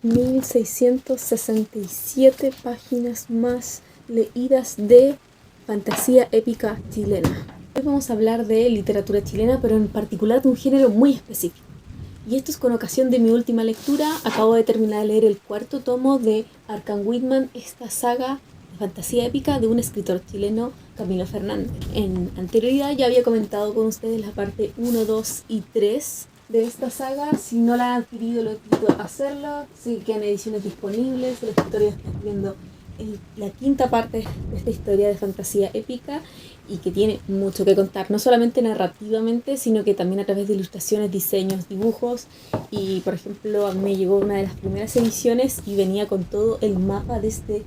1667 páginas más leídas de fantasía épica chilena. Hoy vamos a hablar de literatura chilena, pero en particular de un género muy específico. Y esto es con ocasión de mi última lectura. Acabo de terminar de leer el cuarto tomo de Arkham Whitman, esta saga de fantasía épica de un escritor chileno, Camilo Fernández. En anterioridad ya había comentado con ustedes la parte 1, 2 y 3 de esta saga. Si no la han adquirido, lo invito a hacerlo. Sí que en ediciones disponibles. El escritor ya está escribiendo la quinta parte de esta historia de fantasía épica y que tiene mucho que contar, no solamente narrativamente, sino que también a través de ilustraciones, diseños, dibujos. Y por ejemplo, a mí me llegó una de las primeras ediciones y venía con todo el mapa de este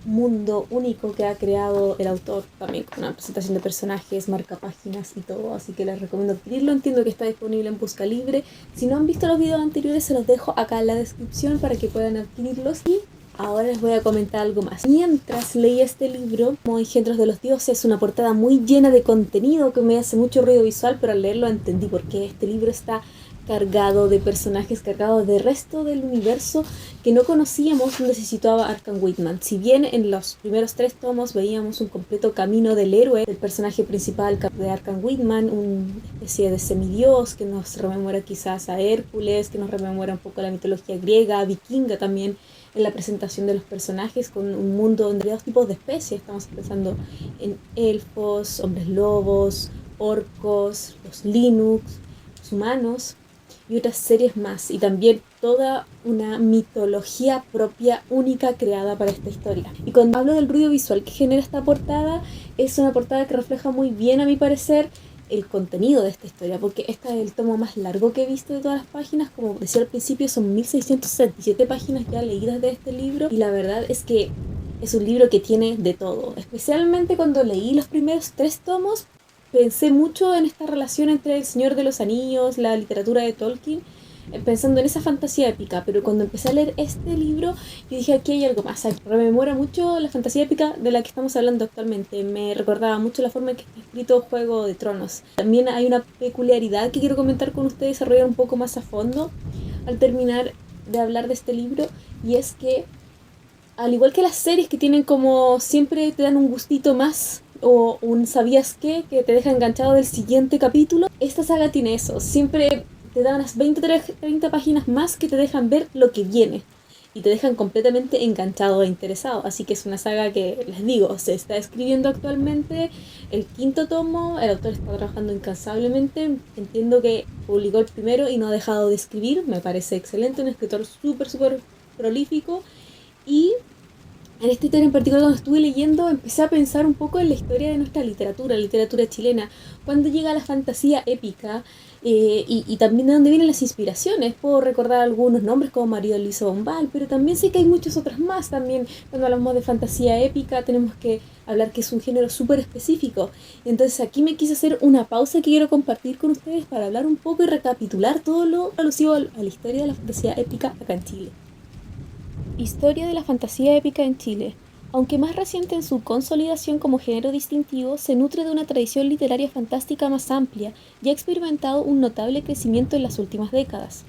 mundo único que ha creado el autor, también con una presentación de personajes, marcapáginas y todo, así que les recomiendo adquirirlo. Entiendo que está disponible en Busca Libre. Si no han visto los videos anteriores, se los dejo acá en la descripción para que puedan adquirirlos. Y ahora les voy a comentar algo más. Mientras leía este libro, como Engendros de los Dioses, una portada muy llena de contenido que me hace mucho ruido visual, pero al leerlo entendí por qué. Este libro está cargado de personajes, cargado de resto del universo que no conocíamos donde se situaba Arkham Whitman. Si bien en los primeros 3 tomos veíamos un completo camino del héroe, del personaje principal de Arkham Whitman, una especie de semidios que nos rememora quizás a Hércules, que nos rememora un poco la mitología griega, vikinga también, en la presentación de los personajes, con un mundo donde hay 2 tipos de especies. Estamos pensando en elfos, hombres lobos, orcos, los Linux, los humanos y otras series más, y también toda una mitología propia, única, creada para esta historia. Y cuando hablo del ruido visual que genera esta portada, es una portada que refleja muy bien, a mi parecer, el contenido de esta historia, porque este es el tomo más largo que he visto de todas las páginas. Como decía al principio, son 1667 páginas ya leídas de este libro, y la verdad es que es un libro que tiene de todo. Especialmente cuando leí los primeros 3 tomos, pensé mucho en esta relación entre El Señor de los Anillos, la literatura de Tolkien, pensando en esa fantasía épica. Pero cuando empecé a leer este libro, yo dije, aquí hay algo más. Aquí rememora mucho la fantasía épica de la que estamos hablando actualmente. Me recordaba mucho la forma en que está escrito Juego de Tronos. También hay una peculiaridad que quiero comentar con ustedes, desarrollar un poco más a fondo al terminar de hablar de este libro, y es que, al igual que las series que tienen como siempre te dan un gustito más o un sabías qué que te deja enganchado del siguiente capítulo, esta saga tiene eso. Siempre te da unas 30 páginas más que te dejan ver lo que viene y te dejan completamente enganchado e interesado. Así que es una saga que, les digo, se está escribiendo actualmente el 5º tomo. El autor está trabajando incansablemente. Entiendo que publicó el primero y no ha dejado de escribir. Me parece excelente, un escritor súper prolífico. Y en esta historia en particular, cuando estuve leyendo, empecé a pensar un poco en la historia de nuestra literatura chilena, cuando llega la fantasía épica, y también de dónde vienen las inspiraciones. Puedo recordar algunos nombres como María Luisa Bombal, pero también sé que hay muchos otros más. También cuando hablamos de fantasía épica tenemos que hablar que es un género súper específico. Entonces aquí me quise hacer una pausa que quiero compartir con ustedes para hablar un poco y recapitular todo lo alusivo a la historia de la fantasía épica acá en Chile. Historia de la fantasía épica en Chile. Aunque más reciente en su consolidación como género distintivo, se nutre de una tradición literaria fantástica más amplia y ha experimentado un notable crecimiento en las últimas décadas.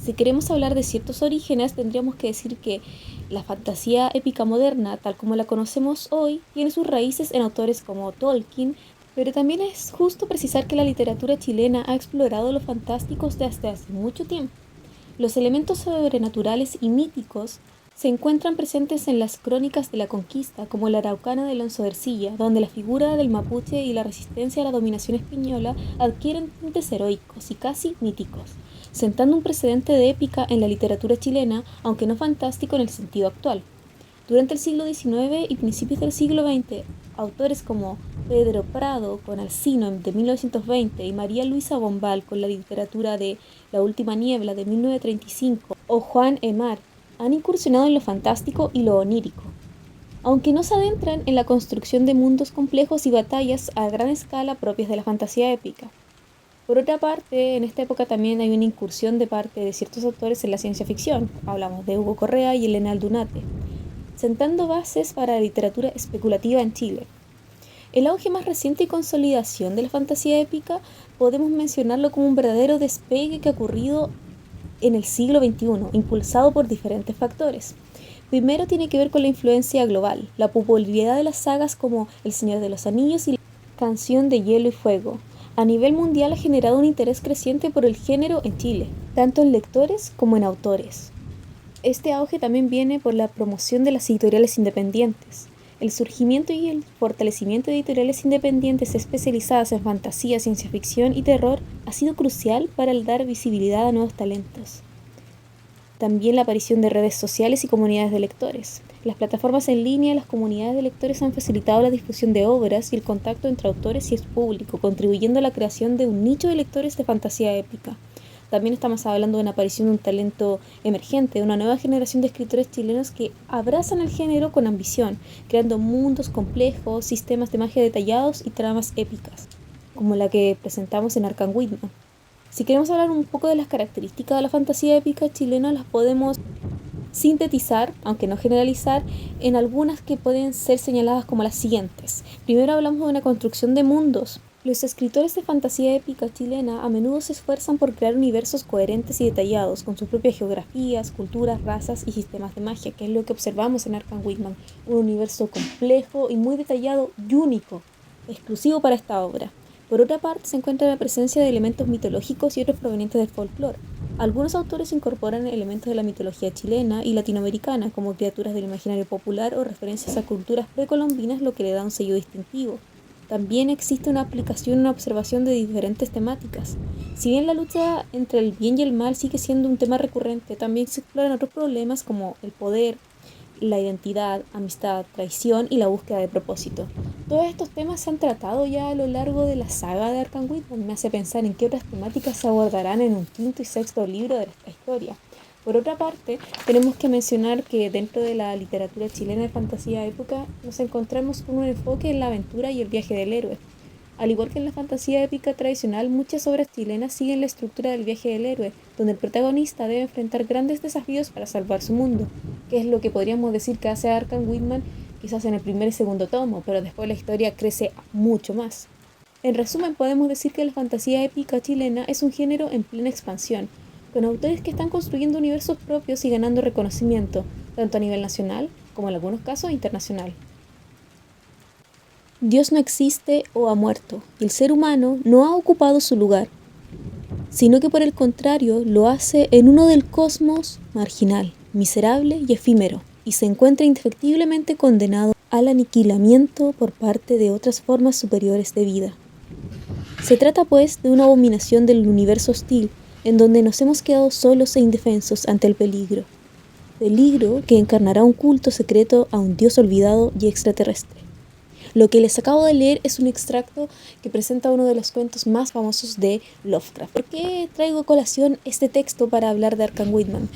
Si queremos hablar de ciertos orígenes, tendríamos que decir que la fantasía épica moderna, tal como la conocemos hoy, tiene sus raíces en autores como Tolkien, pero también es justo precisar que la literatura chilena ha explorado los fantásticos desde hace mucho tiempo. Los elementos sobrenaturales y míticos se encuentran presentes en las crónicas de la conquista, como la Araucana de Alonso de Ercilla, donde la figura del mapuche y la resistencia a la dominación española adquieren tintes heroicos y casi míticos, sentando un precedente de épica en la literatura chilena, aunque no fantástico en el sentido actual. Durante el siglo XIX y principios del siglo XX, autores como Pedro Prado con Alcino de 1920 y María Luisa Bombal con la literatura de La Última Niebla de 1935 o Juan Emar han incursionado en lo fantástico y lo onírico, aunque no se adentran en la construcción de mundos complejos y batallas a gran escala propias de la fantasía épica. Por otra parte, en esta época también hay una incursión de parte de ciertos autores en la ciencia ficción. Hablamos de Hugo Correa y Elena Aldunate, sentando bases para la literatura especulativa en Chile. El auge más reciente y consolidación de la fantasía épica podemos mencionarlo como un verdadero despegue que ha ocurrido en el siglo XXI, impulsado por diferentes factores. Primero tiene que ver con la influencia global, la popularidad de las sagas como El Señor de los Anillos y Canción de Hielo y Fuego. A nivel mundial ha generado un interés creciente por el género en Chile, tanto en lectores como en autores. Este auge también viene por la promoción de las editoriales independientes. El surgimiento y el fortalecimiento de editoriales independientes especializadas en fantasía, ciencia ficción y terror ha sido crucial para dar visibilidad a nuevos talentos. También la aparición de redes sociales y comunidades de lectores. Las plataformas en línea y las comunidades de lectores han facilitado la difusión de obras y el contacto entre autores y el público, contribuyendo a la creación de un nicho de lectores de fantasía épica. También estamos hablando de una aparición de un talento emergente, de una nueva generación de escritores chilenos que abrazan el género con ambición, creando mundos complejos, sistemas de magia detallados y tramas épicas, como la que presentamos en Arkham Whitman. Si queremos hablar un poco de las características de la fantasía épica chilena, las podemos sintetizar, aunque no generalizar, en algunas que pueden ser señaladas como las siguientes. Primero hablamos de una construcción de mundos. Los escritores de fantasía épica chilena a menudo se esfuerzan por crear universos coherentes y detallados, con sus propias geografías, culturas, razas y sistemas de magia, que es lo que observamos en Arkham Whitman. Un universo complejo y muy detallado y único, exclusivo para esta obra. Por otra parte, se encuentra la presencia de elementos mitológicos y otros provenientes del folclore. Algunos autores incorporan elementos de la mitología chilena y latinoamericana, como criaturas del imaginario popular o referencias a culturas precolombinas, lo que le da un sello distintivo. También existe una aplicación y una observación de diferentes temáticas. Si bien la lucha entre el bien y el mal sigue siendo un tema recurrente, también se exploran otros problemas como el poder, la identidad, amistad, traición y la búsqueda de propósito. Todos estos temas se han tratado ya a lo largo de la saga de Arkham Whitman. Me hace pensar en qué otras temáticas se abordarán en un quinto y sexto libro de esta historia. Por otra parte, tenemos que mencionar que dentro de la literatura chilena de fantasía épica nos encontramos con un enfoque en la aventura y el viaje del héroe. Al igual que en la fantasía épica tradicional, muchas obras chilenas siguen la estructura del viaje del héroe, donde el protagonista debe enfrentar grandes desafíos para salvar su mundo, que es lo que podríamos decir que hace Arkham Whitman quizás en el primer y segundo tomo, pero después la historia crece mucho más. En resumen, podemos decir que la fantasía épica chilena es un género en plena expansión, con autores que están construyendo universos propios y ganando reconocimiento, tanto a nivel nacional como en algunos casos internacional. Dios no existe o ha muerto, y el ser humano no ha ocupado su lugar, sino que por el contrario lo hace en uno del cosmos marginal, miserable y efímero, y se encuentra indefectiblemente condenado al aniquilamiento por parte de otras formas superiores de vida. Se trata pues de una abominación del universo hostil, en donde nos hemos quedado solos e indefensos ante el peligro que encarnará un culto secreto a un dios olvidado y extraterrestre. Lo que les acabo de leer es un extracto que presenta uno de los cuentos más famosos de Lovecraft. ¿Por qué traigo a colación este texto para hablar de Arkham Whitman?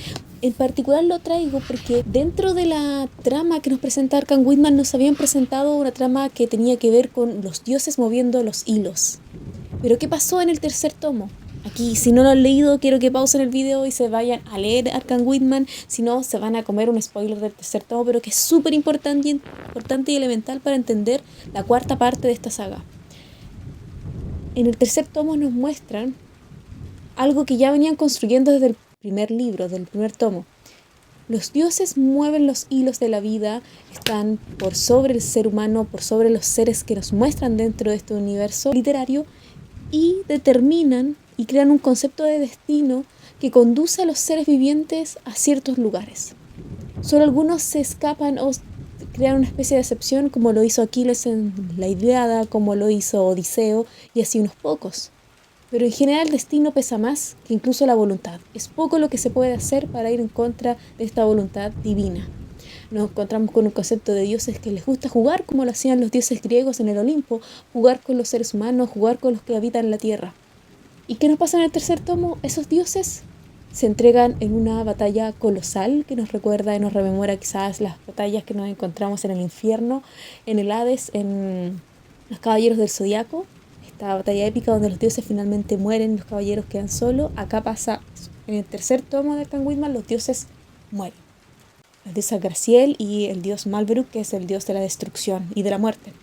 En particular lo traigo porque dentro de la trama que nos presenta Arkham Whitman nos habían presentado una trama que tenía que ver con los dioses moviendo los hilos. Pero ¿qué pasó en el tercer tomo? Aquí, si no lo han leído, quiero que pausen el video y se vayan a leer Arkham Whitman, si no, se van a comer un spoiler del tercer tomo, pero que es súper importante y elemental para entender la cuarta parte de esta saga. En el tercer tomo nos muestran algo que ya venían construyendo desde el primer libro, del primer tomo. Los dioses mueven los hilos de la vida, están por sobre el ser humano, por sobre los seres que nos muestran dentro de este universo literario y determinan y crean un concepto de destino que conduce a los seres vivientes a ciertos lugares. Solo algunos se escapan o crean una especie de excepción, como lo hizo Aquiles en la Ilíada, como lo hizo Odiseo, y así unos pocos. Pero en general el destino pesa más que incluso la voluntad. Es poco lo que se puede hacer para ir en contra de esta voluntad divina. Nos encontramos con un concepto de dioses que les gusta jugar como lo hacían los dioses griegos en el Olimpo, jugar con los seres humanos, jugar con los que habitan la tierra. ¿Y qué nos pasa en el tercer tomo? Esos dioses se entregan en una batalla colosal que nos recuerda y nos rememora quizás las batallas que nos encontramos en el infierno, en el Hades, en los Caballeros del Zodiaco. Esta batalla épica donde los dioses finalmente mueren y los caballeros quedan solos. Acá pasa eso. En el tercer tomo de Arkham Whitman los dioses mueren. La diosa Graciel y el dios Malberuk, que es el dios de la destrucción y de la muerte.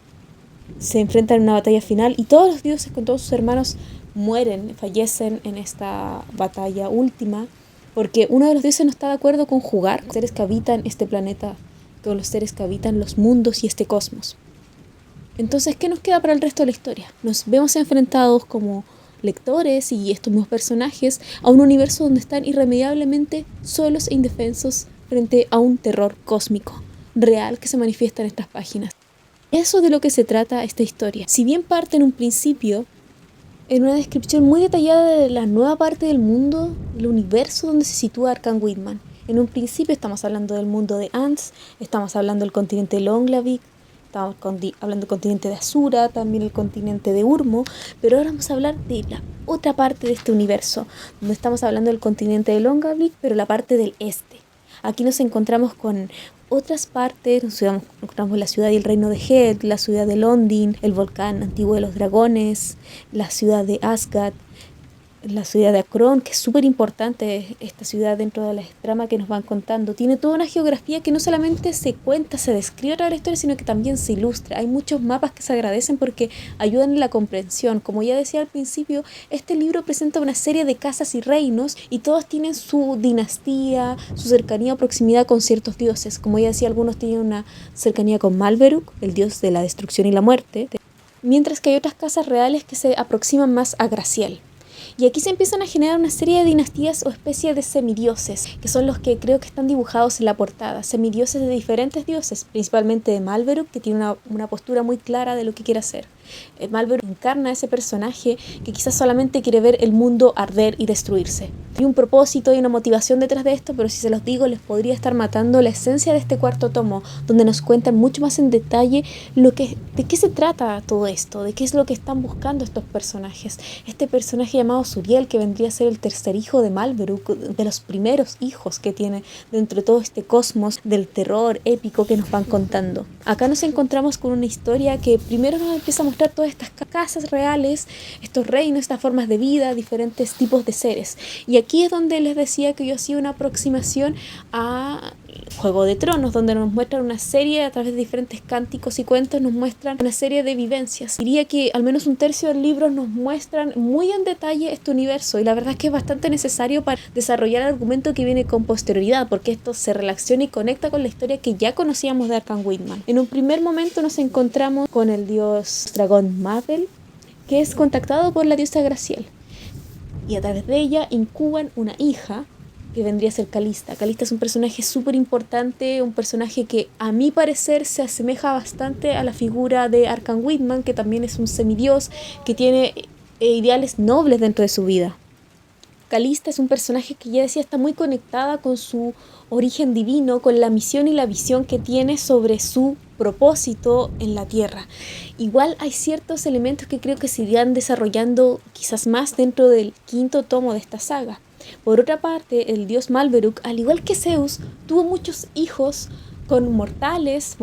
Se enfrentan en una batalla final y todos los dioses con todos sus hermanos mueren, fallecen en esta batalla última, porque uno de los dioses no está de acuerdo con jugar con los seres que habitan este planeta, con los seres que habitan los mundos y este cosmos. Entonces, ¿qué nos queda para el resto de la historia? Nos vemos enfrentados como lectores y estos mismos personajes a un universo donde están irremediablemente solos e indefensos frente a un terror cósmico real que se manifiesta en estas páginas. Eso es de lo que se trata esta historia. Si bien parte en un principio en una descripción muy detallada de la nueva parte del mundo, el universo donde se sitúa Arkham Whitman. En un principio estamos hablando del mundo de Ants, estamos hablando del continente Longlavik, estamos hablando del continente de Asura, también el continente de Urmo, pero ahora vamos a hablar de la otra parte de este universo, donde estamos hablando del continente de Longlavik, pero la parte del este. Aquí nos encontramos con otras partes, nos encontramos la ciudad y el reino de Hed, la ciudad de Londin, el volcán antiguo de los dragones, la ciudad de Asgard, la ciudad de Akron, que es súper importante esta ciudad dentro de la trama que nos van contando. Tiene toda una geografía que no solamente se cuenta, se describe a través de la historia, sino que también se ilustra. Hay muchos mapas que se agradecen porque ayudan en la comprensión. Como ya decía al principio, este libro presenta una serie de casas y reinos y todos tienen su dinastía, su cercanía o proximidad con ciertos dioses. Como ya decía, algunos tienen una cercanía con Malberuk, el dios de la destrucción y la muerte, mientras que hay otras casas reales que se aproximan más a Graciel. Y aquí se empiezan a generar una serie de dinastías o especies de semidioses, que son los que creo que están dibujados en la portada. Semidioses de diferentes dioses, principalmente de Malberuk, que tiene una postura muy clara de lo que quiere hacer. Malberuk encarna a ese personaje que quizás solamente quiere ver el mundo arder y destruirse. Hay un propósito y una motivación detrás de esto, pero si se los digo les podría estar matando la esencia de este cuarto tomo, donde nos cuentan mucho más en detalle de qué se trata todo esto, de qué es lo que están buscando estos personajes. Este personaje llamado Zuriel, que vendría a ser el tercer hijo de Malberuk, de los primeros hijos que tiene dentro de todo este cosmos del terror épico que nos van contando. Acá nos encontramos con una historia que primero nos empieza a mostrar todas estas casas reales, estos reinos, estas formas de vida, diferentes tipos de seres. Y aquí es donde les decía que yo hacía una aproximación a Juego de Tronos, donde nos muestran una serie, a través de diferentes cánticos y cuentos, nos muestran una serie de vivencias. Diría que al menos un tercio del libro nos muestran muy en detalle este universo, y la verdad es que es bastante necesario para desarrollar el argumento que viene con posterioridad, porque esto se relaciona y conecta con la historia que ya conocíamos de Arkham Whitman. En un primer momento nos encontramos con el dios dragón Mabel, que es contactado por la diosa Graciel, y a través de ella incuban una hija que vendría a ser Calista. Calista es un personaje súper importante, un personaje que a mi parecer se asemeja bastante a la figura de Arkham Whitman, que también es un semidios que tiene ideales nobles dentro de su vida. Calista es un personaje que ya decía está muy conectada con su origen divino, con la misión y la visión que tiene sobre su propósito en la Tierra. Igual hay ciertos elementos que creo que se irán desarrollando quizás más dentro del quinto tomo de esta saga. Por otra parte, el dios Malberuk, al igual que Zeus, tuvo muchos hijos con mortales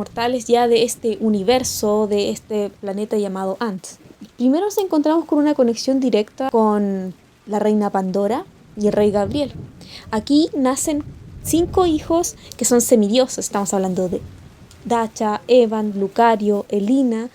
ya de este universo, de este planeta llamado Ant. Primero nos encontramos con una conexión directa con la reina Pandora y el rey Gabriel. Aquí nacen 5 hijos que son semidioses. Estamos hablando de Dacha, Evan, Lucario, Elina.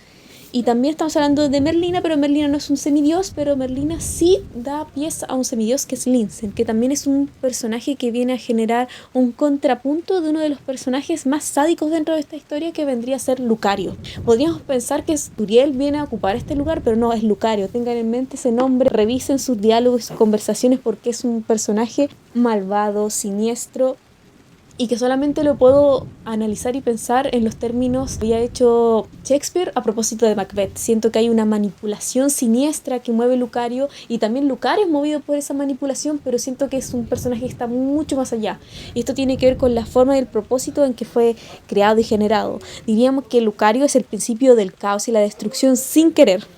Y también estamos hablando de Merlina, pero Merlina no es un semidios, pero Merlina sí da pies a un semidios que es Linsen, que también es un personaje que viene a generar un contrapunto de uno de los personajes más sádicos dentro de esta historia, que vendría a ser Lucario. Podríamos pensar que Zuriel viene a ocupar este lugar, pero no, es Lucario. Tengan en mente ese nombre, revisen sus diálogos, sus conversaciones, porque es un personaje malvado, siniestro, y que solamente lo puedo analizar y pensar en los términos que había hecho Shakespeare a propósito de Macbeth. Siento que hay una manipulación siniestra que mueve Lucario, y también Lucario es movido por esa manipulación, pero siento que es un personaje que está mucho más allá. Y esto tiene que ver con la forma y el propósito en que fue creado y generado. Diríamos que Lucario es el principio del caos y la destrucción sin querer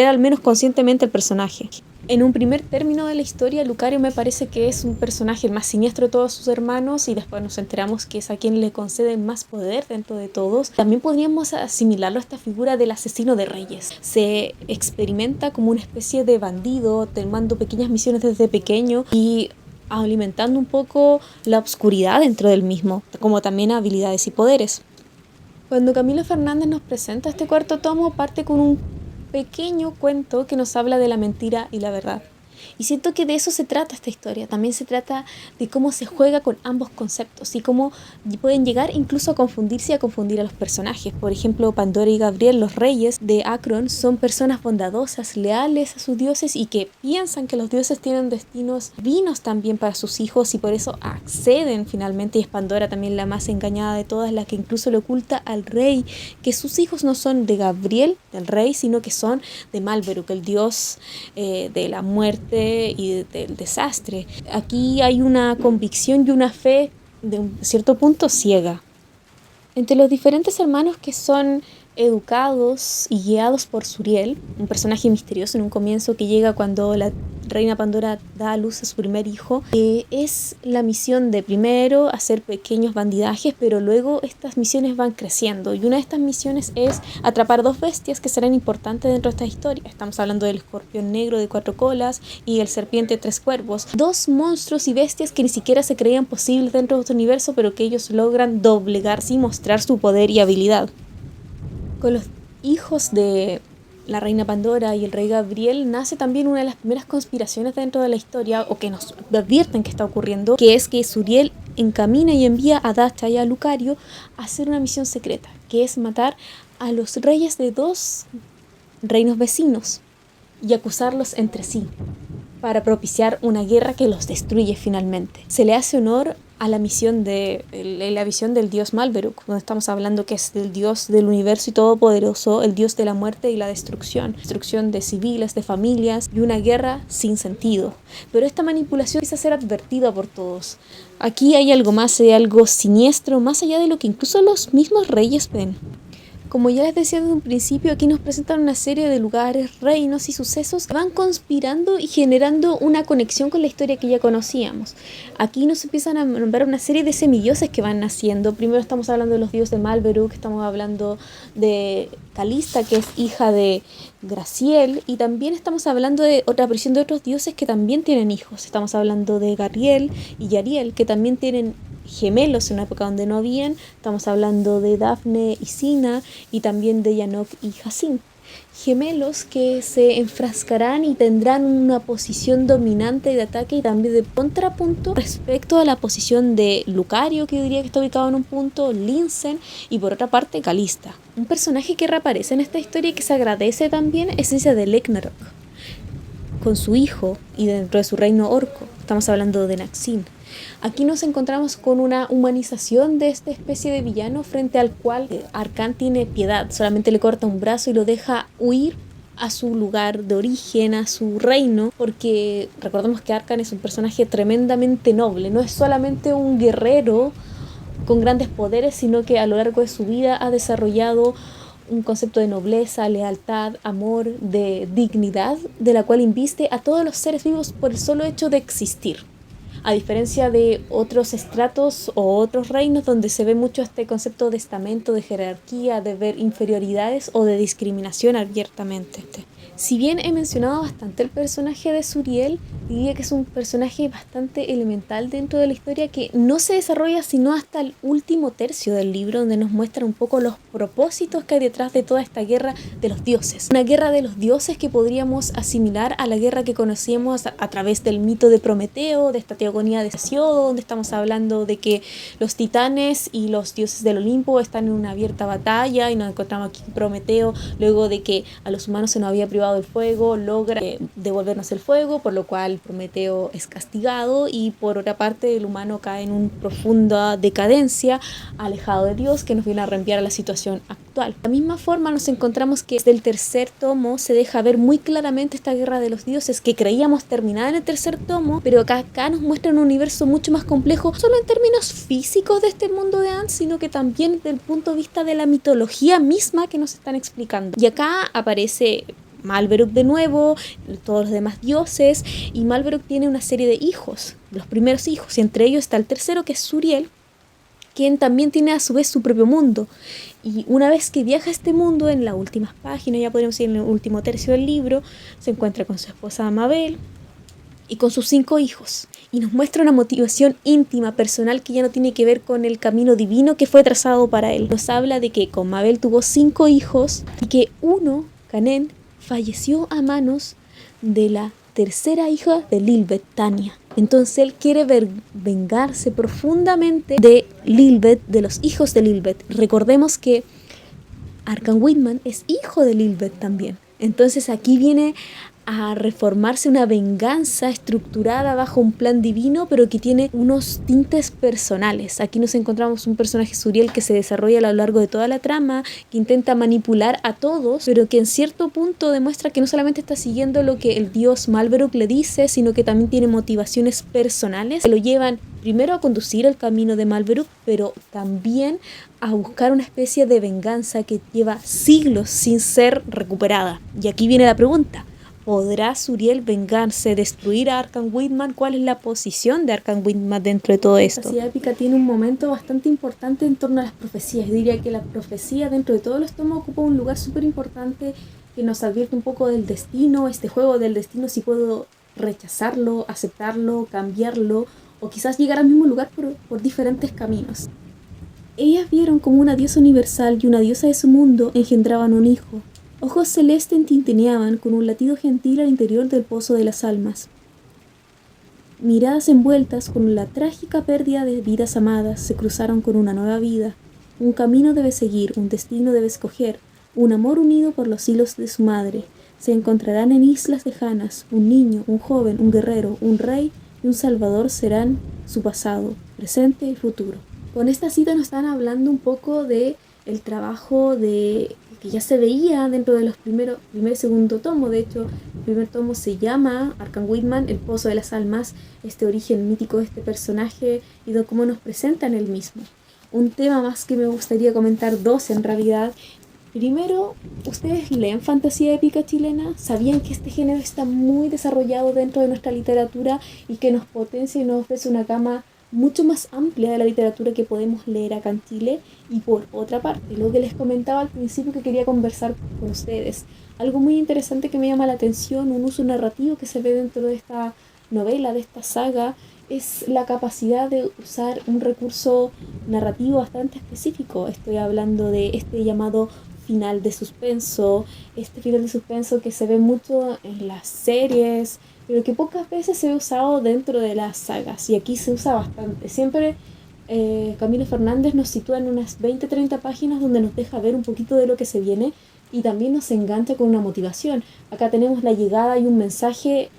al menos conscientemente el personaje. En un primer término de la historia, Lucario me parece que es un personaje el más siniestro de todos sus hermanos, y después nos enteramos que es a quien le conceden más poder dentro de todos. También podríamos asimilarlo a esta figura del asesino de reyes. Se experimenta como una especie de bandido, tomando pequeñas misiones desde pequeño y alimentando un poco la oscuridad dentro del mismo, como también habilidades y poderes. Cuando Camilo Fernández nos presenta este cuarto tomo, parte con un pequeño cuento que nos habla de la mentira y la verdad. Y siento que de eso se trata esta historia. También se trata de cómo se juega con ambos conceptos y cómo pueden llegar incluso a confundirse y a confundir a los personajes. Por ejemplo, Pandora y Gabriel, los reyes de Akron, son personas bondadosas, leales a sus dioses y que piensan que los dioses tienen destinos divinos también para sus hijos y por eso acceden finalmente. Y es Pandora también la más engañada de todas, la que incluso le oculta al rey que sus hijos no son de Gabriel, del rey, sino que son de Malberuk, el dios de la muerte y del desastre. Aquí hay una convicción y una fe de un cierto punto ciega. Entre los diferentes hermanos que son educados y guiados por Suriel, un personaje misterioso en un comienzo que llega cuando la reina Pandora da a luz a su primer hijo, es la misión de primero hacer pequeños bandidajes, pero luego estas misiones van creciendo y una de estas misiones es atrapar 2 bestias que serán importantes dentro de esta historia. Estamos hablando del escorpión negro de 4 colas y el serpiente de 3 cuervos, 2 monstruos y bestias que ni siquiera se creían posibles dentro de este universo, pero que ellos logran doblegarse y mostrar su poder y habilidad. Con los hijos de la reina Pandora y el rey Gabriel nace también una de las primeras conspiraciones dentro de la historia, o que nos advierten que está ocurriendo, que es que Suriel encamina y envía a Dacha y a Lucario a hacer una misión secreta, que es matar a los reyes de 2 reinos vecinos y acusarlos entre sí, para propiciar una guerra que los destruye finalmente. Se le hace honor a la misión la visión del dios Malberuk, donde estamos hablando que es el dios del universo y todopoderoso, el dios de la muerte y la destrucción de civiles, de familias y una guerra sin sentido. Pero esta manipulación empieza a ser advertida por todos. Aquí hay algo más, hay algo siniestro, más allá de lo que incluso los mismos reyes ven. Como ya les decía desde un principio, aquí nos presentan una serie de lugares, reinos y sucesos que van conspirando y generando una conexión con la historia que ya conocíamos. Aquí nos empiezan a nombrar una serie de semidioses que van naciendo. Primero estamos hablando de los dioses de Malberuk, estamos hablando de Calista, que es hija de Graciel, y también estamos hablando de otra versión de otros dioses que también tienen hijos. Estamos hablando de Gariel y Yariel, que también tienen gemelos en una época donde no habían. Estamos hablando de Dafne y Sina y también de Yanok y Jacin. Gemelos que se enfrascarán y tendrán una posición dominante de ataque y también de contrapunto respecto a la posición de Lucario, que yo diría que está ubicado en un punto, Linsen y por otra parte Calista. Un personaje que reaparece en esta historia y que se agradece también es ese de Legnarok, con su hijo y dentro de su reino orco. Estamos hablando de Naxin. Aquí nos encontramos con una humanización de esta especie de villano frente al cual Arcán tiene piedad, solamente le corta un brazo y lo deja huir a su lugar de origen, a su reino, porque recordemos que Arcán es un personaje tremendamente noble, no es solamente un guerrero con grandes poderes, sino que a lo largo de su vida ha desarrollado un concepto de nobleza, lealtad, amor, de dignidad, de la cual inviste a todos los seres vivos por el solo hecho de existir. A diferencia de otros estratos o otros reinos donde se ve mucho este concepto de estamento, de jerarquía, de ver inferioridades o de discriminación abiertamente. Si bien he mencionado bastante el personaje de Suriel, diría que es un personaje bastante elemental dentro de la historia que no se desarrolla sino hasta el último tercio del libro, donde nos muestra un poco los propósitos que hay detrás de toda esta guerra de los dioses. Una guerra de los dioses que podríamos asimilar a la guerra que conocíamos a través del mito de Prometeo, de esta teogonía de Hesiodo, donde estamos hablando de que los titanes y los dioses del Olimpo están en una abierta batalla y nos encontramos aquí Prometeo, luego de que a los humanos se nos había privado el fuego, logra devolvernos el fuego, por lo cual Prometeo es castigado y por otra parte el humano cae en una profunda decadencia, alejado de Dios, que nos viene a reenviar a la situación actual. De la misma forma nos encontramos que desde el tercer tomo se deja ver muy claramente esta guerra de los dioses que creíamos terminada en el tercer tomo, pero acá nos muestran un universo mucho más complejo, solo en términos físicos de este mundo de Anne, sino que también desde el punto de vista de la mitología misma que nos están explicando. Y acá aparece Malberuk de nuevo, todos los demás dioses, y Malberuk tiene una serie de hijos, los primeros hijos, y entre ellos está el tercero, que es Suriel, quien también tiene a su vez su propio mundo. Y una vez que viaja a este mundo, en las últimas páginas, ya podríamos decir en el último tercio del libro, se encuentra con su esposa Mabel y con sus 5 hijos. Y nos muestra una motivación íntima, personal, que ya no tiene que ver con el camino divino que fue trazado para él. Nos habla de que con Mabel tuvo 5 hijos y que uno, Canen, falleció a manos de la tercera hija de Lilibet, Tanya. Entonces él quiere vengarse profundamente de Lilibet, de los hijos de Lilibet. Recordemos que Arkham Whitman es hijo de Lilibet también. Entonces aquí viene a reformarse una venganza estructurada bajo un plan divino, pero que tiene unos tintes personales. Aquí nos encontramos un personaje Suriel que se desarrolla a lo largo de toda la trama, que intenta manipular a todos, pero que en cierto punto demuestra que no solamente está siguiendo lo que el dios Malverock le dice, sino que también tiene motivaciones personales que lo llevan primero a conducir el camino de Malverock, pero también a buscar una especie de venganza que lleva siglos sin ser recuperada. Y aquí viene la pregunta: ¿podrá Suriel vengarse, destruir a Arkham Whitman? ¿Cuál es la posición de Arkham Whitman dentro de todo esto? La fantasía épica tiene un momento bastante importante en torno a las profecías. Yo diría que la profecía dentro de todos los tomos ocupa un lugar súper importante que nos advierte un poco del destino, este juego del destino, si puedo rechazarlo, aceptarlo, cambiarlo, o quizás llegar al mismo lugar por diferentes caminos. Ellas vieron como una diosa universal y una diosa de su mundo engendraban un hijo. Ojos celestes tintineaban con un latido gentil al interior del pozo de las almas. Miradas envueltas con la trágica pérdida de vidas amadas se cruzaron con una nueva vida. Un camino debe seguir, un destino debe escoger, un amor unido por los hilos de su madre. Se encontrarán en islas lejanas, un niño, un joven, un guerrero, un rey y un salvador serán su pasado, presente y futuro. Con esta cita nos están hablando un poco de el trabajo que ya se veía dentro de los primer y segundo tomo. De hecho, el primer tomo se llama Arkham Whitman, el Pozo de las Almas, este origen mítico de este personaje y de cómo nos presentan el mismo. Un tema más que me gustaría comentar, dos en realidad. Primero, ¿ustedes leen fantasía épica chilena? ¿Sabían que este género está muy desarrollado dentro de nuestra literatura y que nos potencia y nos ofrece una gama mucho más amplia de la literatura que podemos leer acá en Chile? Y por otra parte, lo que les comentaba al principio que quería conversar con ustedes, algo muy interesante que me llama la atención, un uso narrativo que se ve dentro de esta novela, de esta saga, es la capacidad de usar un recurso narrativo bastante específico. Estoy hablando de este llamado final de suspenso, este final de suspenso que se ve mucho en las series, pero que pocas veces se ha usado dentro de las sagas, y aquí se usa bastante. Siempre Camilo Fernández nos sitúa en unas 20-30 páginas donde nos deja ver un poquito de lo que se viene y también nos engancha con una motivación. Acá tenemos la llegada y un mensaje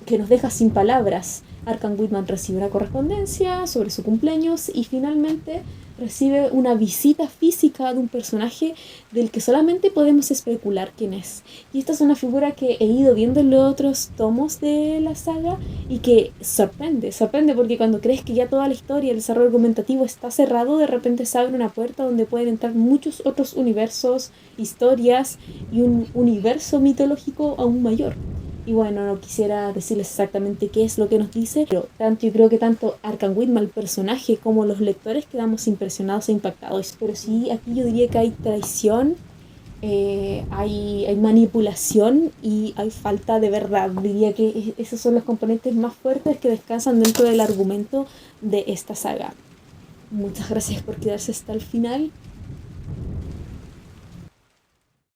que nos deja sin palabras. Arkham Whitman recibe una correspondencia sobre su cumpleaños y finalmente recibe una visita física de un personaje del que solamente podemos especular quién es. Y esta es una figura que he ido viendo en los otros tomos de la saga y que sorprende porque cuando crees que ya toda la historia, el desarrollo argumentativo está cerrado, de repente se abre una puerta donde pueden entrar muchos otros universos, historias y un universo mitológico aún mayor. Y bueno, no quisiera decirles exactamente qué es lo que nos dice, pero yo creo que tanto Arkham Whitman, el personaje, como los lectores quedamos impresionados e impactados. Pero sí, aquí yo diría que hay traición, hay manipulación y hay falta de verdad. Diría que esos son los componentes más fuertes que descansan dentro del argumento de esta saga. Muchas gracias por quedarse hasta el final.